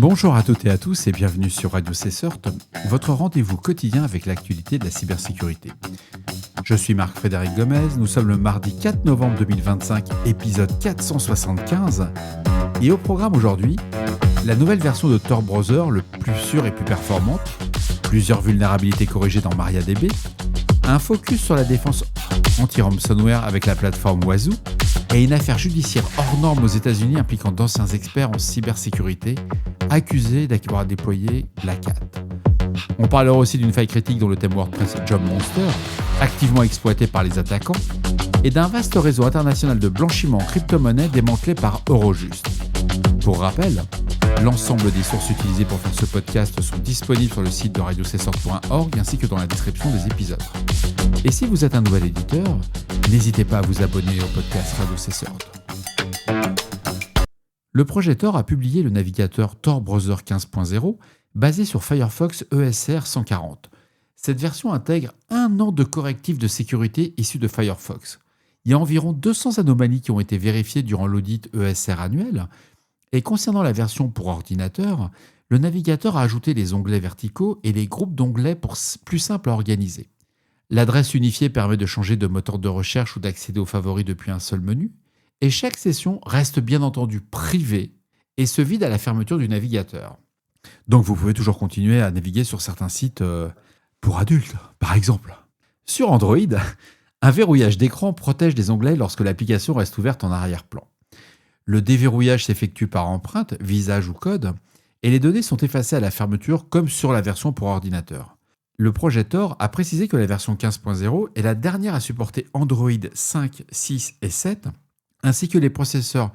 Bonjour à toutes et à tous et bienvenue sur Radio CSERT, votre rendez-vous quotidien avec l'actualité de la cybersécurité. Je suis Marc-Frédéric Gomez, nous sommes le mardi 4 novembre 2025, épisode 475. Et au programme aujourd'hui, la nouvelle version de Tor Browser, le plus sûr et plus performante, plusieurs vulnérabilités corrigées dans MariaDB, un focus sur la défense anti-ransomware avec la plateforme Wazoo, et une affaire judiciaire hors norme aux États-Unis impliquant d'anciens experts en cybersécurité accusés d'avoir déployé la CAT. On parlera aussi d'une faille critique dans le thème WordPress Job Monster, activement exploité par les attaquants, et d'un vaste réseau international de blanchiment en crypto-monnaie démantelé par Eurojust. Pour rappel, l'ensemble des sources utilisées pour faire ce podcast sont disponibles sur le site de radiocessor.org ainsi que dans la description des épisodes. Et si vous êtes un nouvel éditeur, n'hésitez pas à vous abonner au podcast Radio CSERT. Le projet Tor a publié le navigateur Tor Browser 15.0 basé sur Firefox ESR 140. Cette version intègre 1 an de correctifs de sécurité issus de Firefox. Il y a environ 200 anomalies qui ont été vérifiées durant l'audit ESR annuel. Et concernant la version pour ordinateur, le navigateur a ajouté les onglets verticaux et les groupes d'onglets pour plus simple à organiser. L'adresse unifiée permet de changer de moteur de recherche ou d'accéder aux favoris depuis un seul menu. Et chaque session reste bien entendu privée et se vide à la fermeture du navigateur. Donc vous pouvez toujours continuer à naviguer sur certains sites pour adultes, par exemple. Sur Android, un verrouillage d'écran protège des onglets lorsque l'application reste ouverte en arrière-plan. Le déverrouillage s'effectue par empreinte, visage ou code, et les données sont effacées à la fermeture comme sur la version pour ordinateur. Le projet Tor a précisé que la version 15.0 est la dernière à supporter Android 5, 6 et 7, ainsi que les processeurs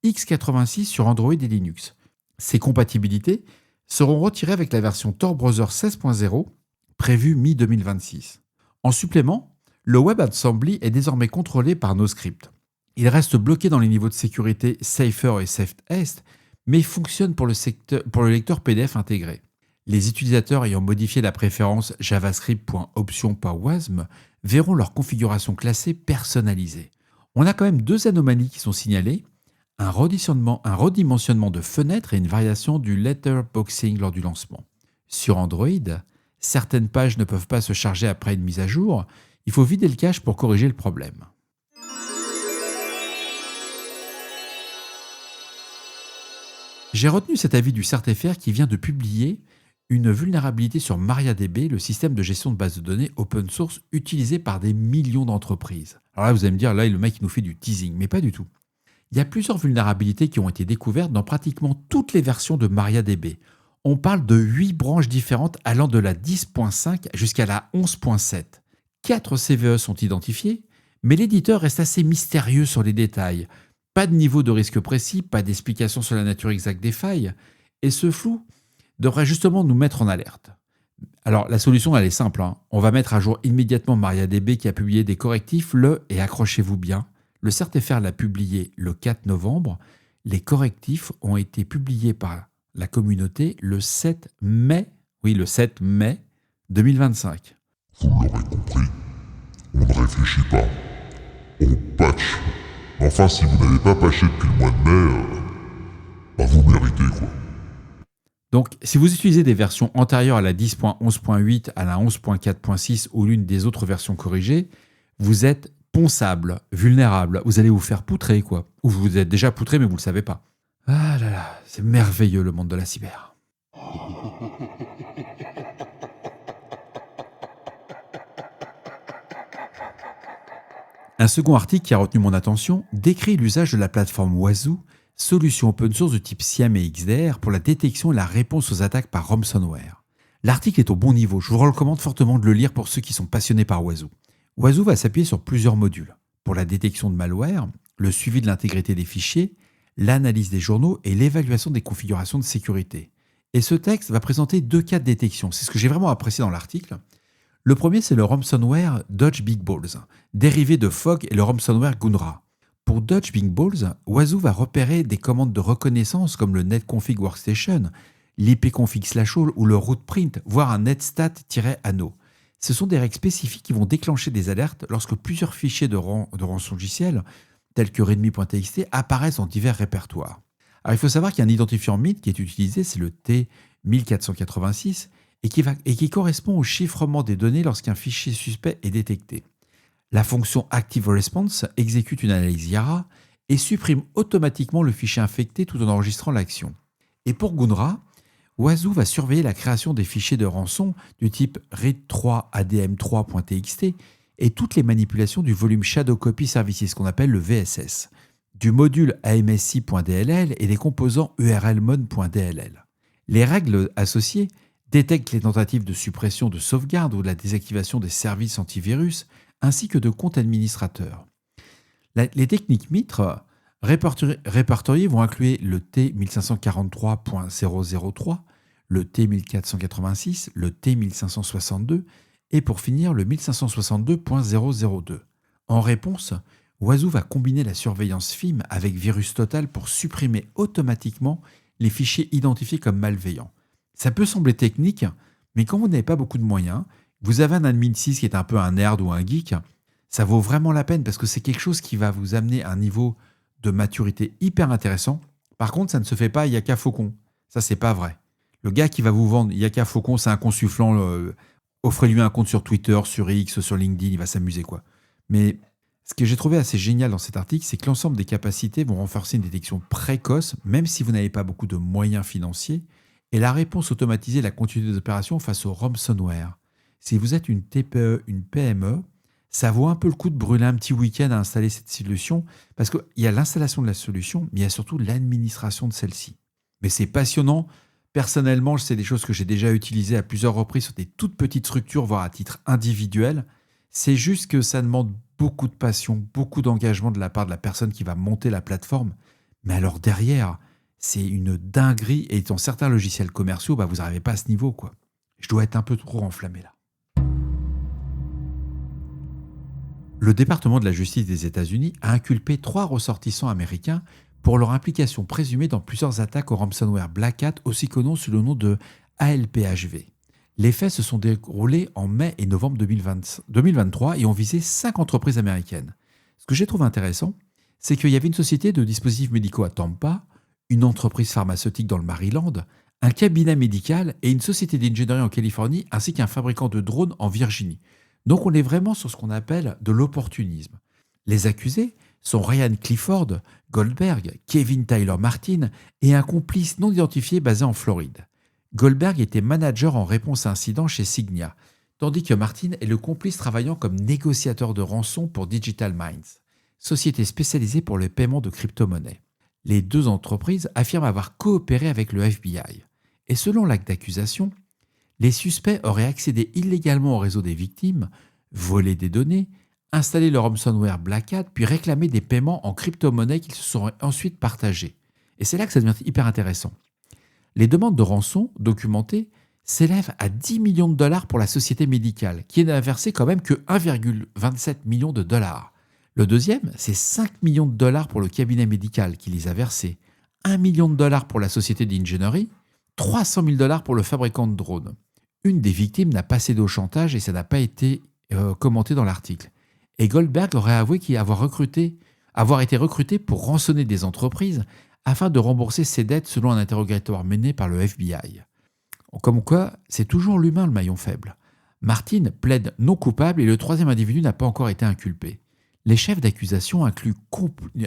x86 sur Android et Linux. Ces compatibilités seront retirées avec la version Tor Browser 16.0, prévue mi-2026. En supplément, le WebAssembly est désormais contrôlé par NoScript. Il reste bloqué dans les niveaux de sécurité Safer et Safest, mais fonctionne pour le lecteur PDF intégré. Les utilisateurs ayant modifié la préférence javascript.option.wasm verront leur configuration classée personnalisée. On a quand même 2 anomalies qui sont signalées, un redimensionnement de fenêtres et une variation du letterboxing lors du lancement. Sur Android, certaines pages ne peuvent pas se charger après une mise à jour, il faut vider le cache pour corriger le problème. J'ai retenu cet avis du CERT-FR qui vient de publier une vulnérabilité sur MariaDB, le système de gestion de base de données open source utilisé par des millions d'entreprises. Alors là, vous allez me dire, là, le mec, il nous fait du teasing, mais pas du tout. Il y a plusieurs vulnérabilités qui ont été découvertes dans pratiquement toutes les versions de MariaDB. On parle de 8 branches différentes allant de la 10.5 jusqu'à la 11.7. 4 CVE sont identifiés, mais l'éditeur reste assez mystérieux sur les détails. Pas de niveau de risque précis, pas d'explication sur la nature exacte des failles, et ce flou devrait justement nous mettre en alerte. Alors la solution elle est simple, on va mettre à jour immédiatement MariaDB qui a publié des correctifs et accrochez-vous bien, le CERT-FR l'a publié le 4 novembre, les correctifs ont été publiés par la communauté le 7 mai 2025. Vous l'aurez compris, on ne réfléchit pas, on patch. Enfin, si vous n'avez pas patché depuis le mois de mai, vous méritez quoi. Donc, si vous utilisez des versions antérieures à la 10.11.8, à la 11.4.6 ou l'une des autres versions corrigées, vous êtes ponçable, vulnérable, vous allez vous faire poutrer quoi. Ou vous êtes déjà poutré mais vous ne le savez pas. Ah là là, c'est merveilleux le monde de la cyber. Un second article qui a retenu mon attention décrit l'usage de la plateforme Wazoo, solution open source de type SIAM et XDR pour la détection et la réponse aux attaques par ransomware. L'article est au bon niveau, je vous recommande fortement de le lire pour ceux qui sont passionnés par Wazoo. Wazoo va s'appuyer sur plusieurs modules, pour la détection de malware, le suivi de l'intégrité des fichiers, l'analyse des journaux et l'évaluation des configurations de sécurité. Et ce texte va présenter 2 cas de détection, c'est ce que j'ai vraiment apprécié dans l'article. Le premier, c'est le ransomware Dodge Big Balls, dérivé de Fog et le ransomware Gunra. Pour Dodge Big Balls, Wazoo va repérer des commandes de reconnaissance comme le netconfig workstation, l'ipconfig/all ou le rootprint, voire un netstat-anno. Ce sont des règles spécifiques qui vont déclencher des alertes lorsque plusieurs fichiers de rançongiciel, tels que readme.txt, apparaissent dans divers répertoires. Alors il faut savoir qu'il y a un identifiant MIT qui est utilisé, c'est le T1486, et qui correspond au chiffrement des données lorsqu'un fichier suspect est détecté. La fonction Active Response exécute une analyse IARA et supprime automatiquement le fichier infecté tout en enregistrant l'action. Et pour Gunra, Wazoo va surveiller la création des fichiers de rançon du type read3adm3.txt et toutes les manipulations du volume Shadow Copy Services, qu'on appelle le VSS, du module AMSI.dll et des composants urlmon.dll. Les règles associées détectent les tentatives de suppression de sauvegarde ou de la désactivation des services antivirus, ainsi que de comptes administrateurs. Les techniques MITRE répertoriées vont inclure le T1543.003, le T1486, le T1562 et pour finir le 1562.002. En réponse, Wazoo va combiner la surveillance FIM avec VirusTotal pour supprimer automatiquement les fichiers identifiés comme malveillants. Ça peut sembler technique, mais quand vous n'avez pas beaucoup de moyens, vous avez un admin 6 qui est un peu un nerd ou un geek, ça vaut vraiment la peine parce que c'est quelque chose qui va vous amener à un niveau de maturité hyper intéressant. Par contre, ça ne se fait pas Yaka Faucon. Ça, c'est pas vrai. Le gars qui va vous vendre Yaka Faucon, c'est un consultant. Offrez-lui un compte sur Twitter, sur X, sur LinkedIn, il va s'amuser, quoi. Mais ce que j'ai trouvé assez génial dans cet article, c'est que l'ensemble des capacités vont renforcer une détection précoce, même si vous n'avez pas beaucoup de moyens financiers, et la réponse automatisée et la continuité des opérations face au ransomware. Si vous êtes une TPE, une PME, ça vaut un peu le coup de brûler un petit week-end à installer cette solution, parce qu'il y a l'installation de la solution, mais il y a surtout l'administration de celle-ci. Mais c'est passionnant. Personnellement, c'est des choses que j'ai déjà utilisées à plusieurs reprises sur des toutes petites structures, voire à titre individuel. C'est juste que ça demande beaucoup de passion, beaucoup d'engagement de la part de la personne qui va monter la plateforme. Mais alors derrière, c'est une dinguerie. Et dans certains logiciels commerciaux, vous n'arrivez pas à ce niveau, quoi. Je dois être un peu trop enflammé là. Le département de la justice des États-Unis a inculpé 3 ressortissants américains pour leur implication présumée dans plusieurs attaques au ransomware Black Hat, aussi connu sous le nom de ALPHV. Les faits se sont déroulés en mai et novembre 2023 et ont visé 5 entreprises américaines. Ce que j'ai trouvé intéressant, c'est qu'il y avait une société de dispositifs médicaux à Tampa, une entreprise pharmaceutique dans le Maryland, un cabinet médical et une société d'ingénierie en Californie, ainsi qu'un fabricant de drones en Virginie. Donc on est vraiment sur ce qu'on appelle de l'opportunisme. Les accusés sont Ryan Clifford, Goldberg, Kevin Tyler Martin et un complice non identifié basé en Floride. Goldberg était manager en réponse à incident chez Signia, tandis que Martin est le complice travaillant comme négociateur de rançon pour Digital Minds, société spécialisée pour le paiement de crypto-monnaies. Les 2 entreprises affirment avoir coopéré avec le FBI. Et selon l'acte d'accusation, les suspects auraient accédé illégalement au réseau des victimes, volé des données, installé le ransomware Black Hat, puis réclamé des paiements en crypto-monnaie qu'ils se sont ensuite partagés. Et c'est là que ça devient hyper intéressant. Les demandes de rançon documentées s'élèvent à 10 millions de dollars pour la société médicale, qui n'a versé quand même que 1,27 million de dollars. Le deuxième, c'est 5 millions de dollars pour le cabinet médical qui les a versés, 1 million de dollars pour la société d'ingénierie, 300 000 dollars pour le fabricant de drones. Une des victimes n'a pas cédé au chantage et ça n'a pas été commenté dans l'article. Et Goldberg aurait avoué avoir été recruté pour rançonner des entreprises afin de rembourser ses dettes selon un interrogatoire mené par le FBI. Comme quoi, c'est toujours l'humain le maillon faible. Martin plaide non coupable et le 3e individu n'a pas encore été inculpé. Les chefs d'accusation incluent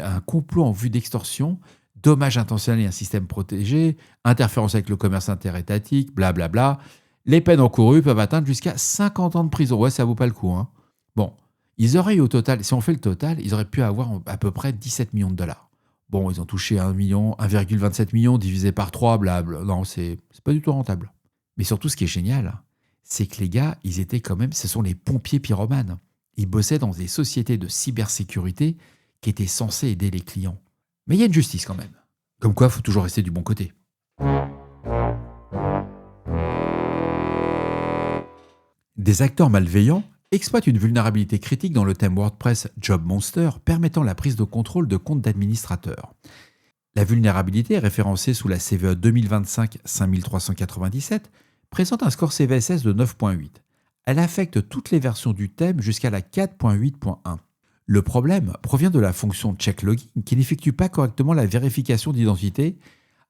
un complot en vue d'extorsion, dommage intentionnel et un système protégé, interférence avec le commerce interétatique, blablabla. Les peines encourues peuvent atteindre jusqu'à 50 ans de prison. Ouais, ça vaut pas le coup, hein. Bon, ils auraient eu au total, si on fait le total, ils auraient pu avoir à peu près 17 millions de dollars. Bon, ils ont touché 1,27 million divisé par 3, blabla. Non, c'est pas du tout rentable. Mais surtout, ce qui est génial, c'est que les gars, ils étaient quand même, ce sont les pompiers pyromanes. Ils bossaient dans des sociétés de cybersécurité qui étaient censées aider les clients. Mais il y a une justice quand même. Comme quoi, il faut toujours rester du bon côté. Des acteurs malveillants exploitent une vulnérabilité critique dans le thème WordPress Job Monster permettant la prise de contrôle de comptes d'administrateurs. La vulnérabilité, référencée sous la CVE 2025-5397, présente un score CVSS de 9.8. Elle affecte toutes les versions du thème jusqu'à la 4.8.1. Le problème provient de la fonction check login qui n'effectue pas correctement la vérification d'identité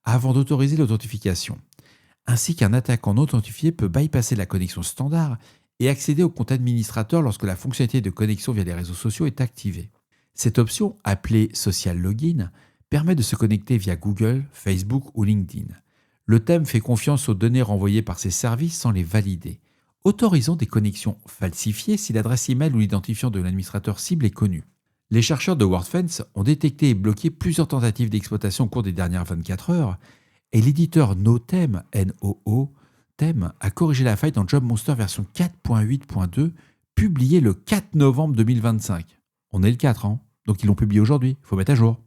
avant d'autoriser l'authentification, ainsi qu'un attaquant non authentifié peut bypasser la connexion standard et accéder au compte administrateur lorsque la fonctionnalité de connexion via les réseaux sociaux est activée. Cette option, appelée Social Login, permet de se connecter via Google, Facebook ou LinkedIn. Le thème fait confiance aux données renvoyées par ces services sans les valider, autorisant des connexions falsifiées si l'adresse email ou l'identifiant de l'administrateur cible est connu. Les chercheurs de WordFence ont détecté et bloqué plusieurs tentatives d'exploitation au cours des dernières 24 heures et l'éditeur NoTheme, N-O-O, Theme, a corrigé la faille dans JobMonster version 4.8.2 publiée le 4 novembre 2025. On est le 4, hein, donc ils l'ont publié aujourd'hui, il faut mettre à jour.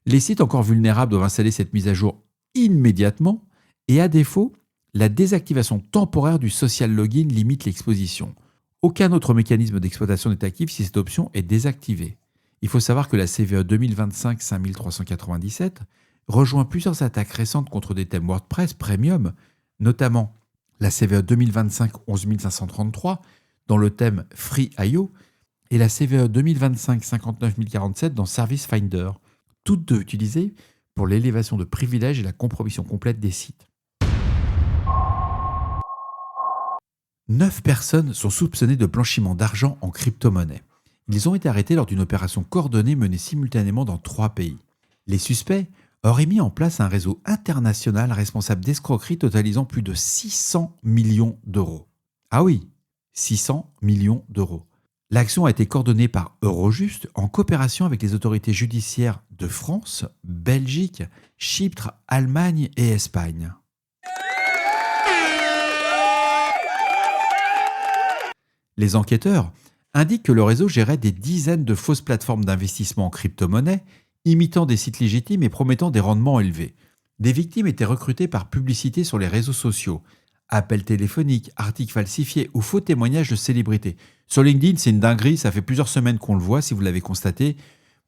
Les sites encore vulnérables doivent installer cette mise à jour immédiatement et à défaut, la désactivation temporaire du social login limite l'exposition. Aucun autre mécanisme d'exploitation n'est actif si cette option est désactivée. Il faut savoir que la CVE 2025-5397 rejoint plusieurs attaques récentes contre des thèmes WordPress Premium, notamment la CVE 2025-11533 dans le thème Free.io et la CVE 2025-59047 dans Service Finder, toutes deux utilisées pour l'élévation de privilèges et la compromission complète des sites. 9 personnes sont soupçonnées de blanchiment d'argent en crypto-monnaie. Ils ont été arrêtés lors d'une opération coordonnée menée simultanément dans 3 pays. Les suspects auraient mis en place un réseau international responsable d'escroqueries totalisant plus de 600 millions d'euros. Ah oui, 600 millions d'euros. L'action a été coordonnée par Eurojust en coopération avec les autorités judiciaires de France, Belgique, Chypre, Allemagne et Espagne. Les enquêteurs indiquent que le réseau gérait des dizaines de fausses plateformes d'investissement en crypto-monnaie, imitant des sites légitimes et promettant des rendements élevés. Des victimes étaient recrutées par publicité sur les réseaux sociaux, appels téléphoniques, articles falsifiés ou faux témoignages de célébrités. Sur LinkedIn, c'est une dinguerie, ça fait plusieurs semaines qu'on le voit, si vous l'avez constaté.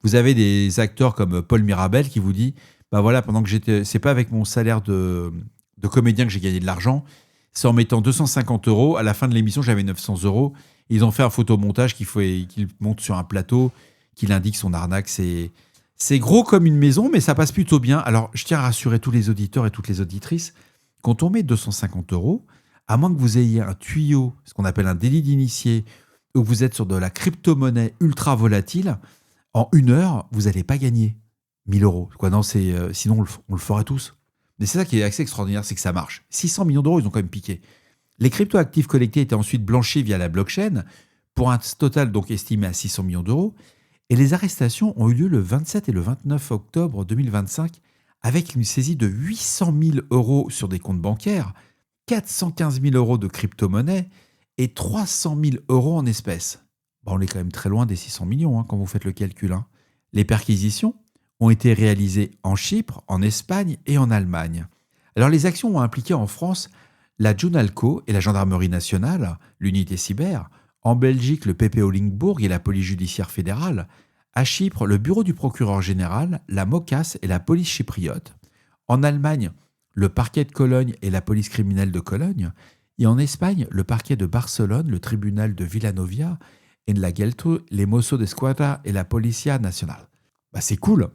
Vous avez des acteurs comme Paul Mirabel qui vous dit « Bah voilà, pendant que c'est pas avec mon salaire de comédien que j'ai gagné de l'argent, c'est en mettant 250 €, à la fin de l'émission, j'avais 900 €. Ils ont fait un photomontage qu'il monte sur un plateau, qu'il indique son arnaque. C'est gros comme une maison, mais ça passe plutôt bien. Alors, je tiens à rassurer tous les auditeurs et toutes les auditrices, quand on met 250 €, à moins que vous ayez un tuyau, ce qu'on appelle un délit d'initié, ou que vous êtes sur de la crypto-monnaie ultra volatile, en 1 heure, vous n'allez pas gagner 1000 €. Quoi, non, sinon, on le ferait tous. Mais c'est ça qui est assez extraordinaire, c'est que ça marche. 600 millions d'euros, ils ont quand même piqué. Les crypto-actifs collectés étaient ensuite blanchis via la blockchain, pour un total donc estimé à 600 millions d'euros, et les arrestations ont eu lieu le 27 et le 29 octobre 2025, avec une saisie de 800 000 € sur des comptes bancaires, 415 000 € de crypto-monnaie et 300 000 € en espèces. Bon, on est quand même très loin des 600 millions quand vous faites le calcul. Les perquisitions ont été réalisées en Chypre, en Espagne et en Allemagne. Alors les actions ont impliqué en France la Junalco et la Gendarmerie nationale, l'unité cyber, en Belgique le PPO Linkbourg et la police judiciaire fédérale, à Chypre le bureau du procureur général, la MOCAS et la police chypriote, en Allemagne le parquet de Cologne et la police criminelle de Cologne, et en Espagne le parquet de Barcelone, le tribunal de Villanovia, et la Geltrú, les Mossos d'Esquadra et la Policia Nacional. Bah c'est cool.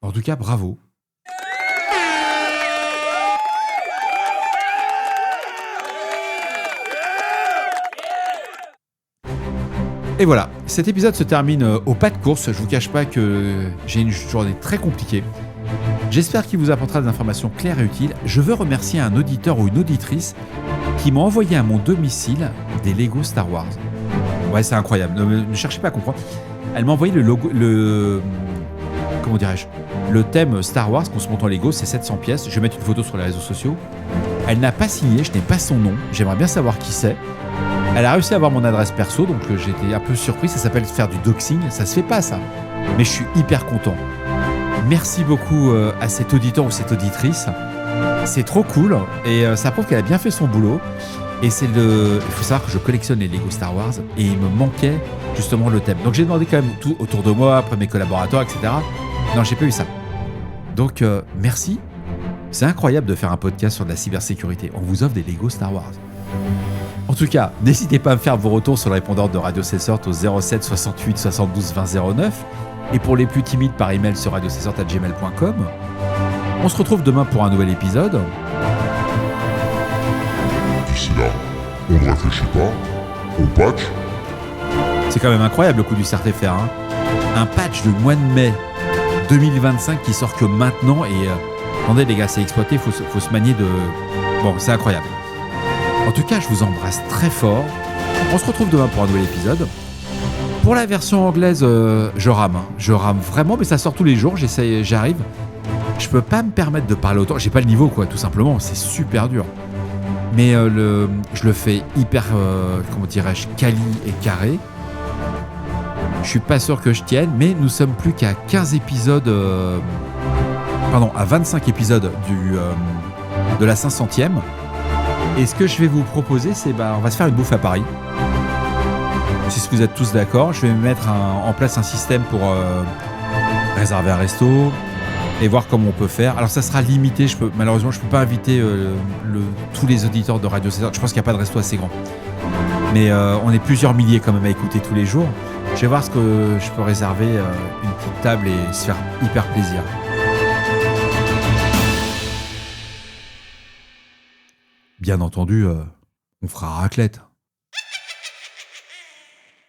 En tout cas, bravo. Et voilà, cet épisode se termine au pas de course. Je vous cache pas que j'ai une journée très compliquée. J'espère qu'il vous apportera des informations claires et utiles. Je veux remercier un auditeur ou une auditrice qui m'a envoyé à mon domicile des Lego Star Wars. Ouais, c'est incroyable. Ne cherchez pas à comprendre. Elle m'a envoyé le thème Star Wars qu'on se monte en Lego, c'est 700 pièces. Je vais mettre une photo sur les réseaux sociaux. Elle n'a pas signé, je n'ai pas son nom. J'aimerais bien savoir qui c'est. Elle a réussi à avoir mon adresse perso, donc j'étais un peu surpris. Ça s'appelle faire du doxing. Ça se fait pas, ça. Mais je suis hyper content. Merci beaucoup à cet auditeur ou cette auditrice. C'est trop cool et ça prouve qu'elle a bien fait son boulot. Et il faut savoir que je collectionne les Lego Star Wars et il me manquait justement le thème. Donc j'ai demandé quand même tout autour de moi, après mes collaborateurs, etc. Non, j'ai pas eu ça. Donc merci. C'est incroyable de faire un podcast sur de la cybersécurité. On vous offre des Lego Star Wars. En tout cas, n'hésitez pas à me faire vos retours sur le répondeur de Radio Cessort au 07 68 72 20 09 et pour les plus timides par email sur radiocessort@gmail.com. On se retrouve demain pour un nouvel épisode. D'ici là, on ne réfléchit pas, on patch. C'est quand même incroyable le coup du CRTFR. Hein. Un patch du mois de mai 2025 qui sort que maintenant et attendez les gars, c'est exploité, faut se manier de... Bon, c'est incroyable. En tout cas, je vous embrasse très fort. On se retrouve demain pour un nouvel épisode. Pour la version anglaise, je rame. Hein. Je rame vraiment, mais ça sort tous les jours, j'arrive. Je peux pas me permettre de parler autant. J'ai pas le niveau, quoi, tout simplement. C'est super dur. Mais je le fais hyper, comment dirais-je, quali et carré. Je suis pas sûr que je tienne, mais nous sommes plus qu'à 15 épisodes... à 25 épisodes de la 500e. Et ce que je vais vous proposer, c'est on va se faire une bouffe à Paris. Si vous êtes tous d'accord, je vais mettre en place un système pour réserver un resto et voir comment on peut faire. Alors ça sera limité, malheureusement je peux pas inviter tous les auditeurs de Radio César. Je pense qu'il n'y a pas de resto assez grand. Mais on est plusieurs milliers quand même à écouter tous les jours. Je vais voir ce que je peux réserver une petite table et se faire hyper plaisir. Bien entendu, on fera raclette.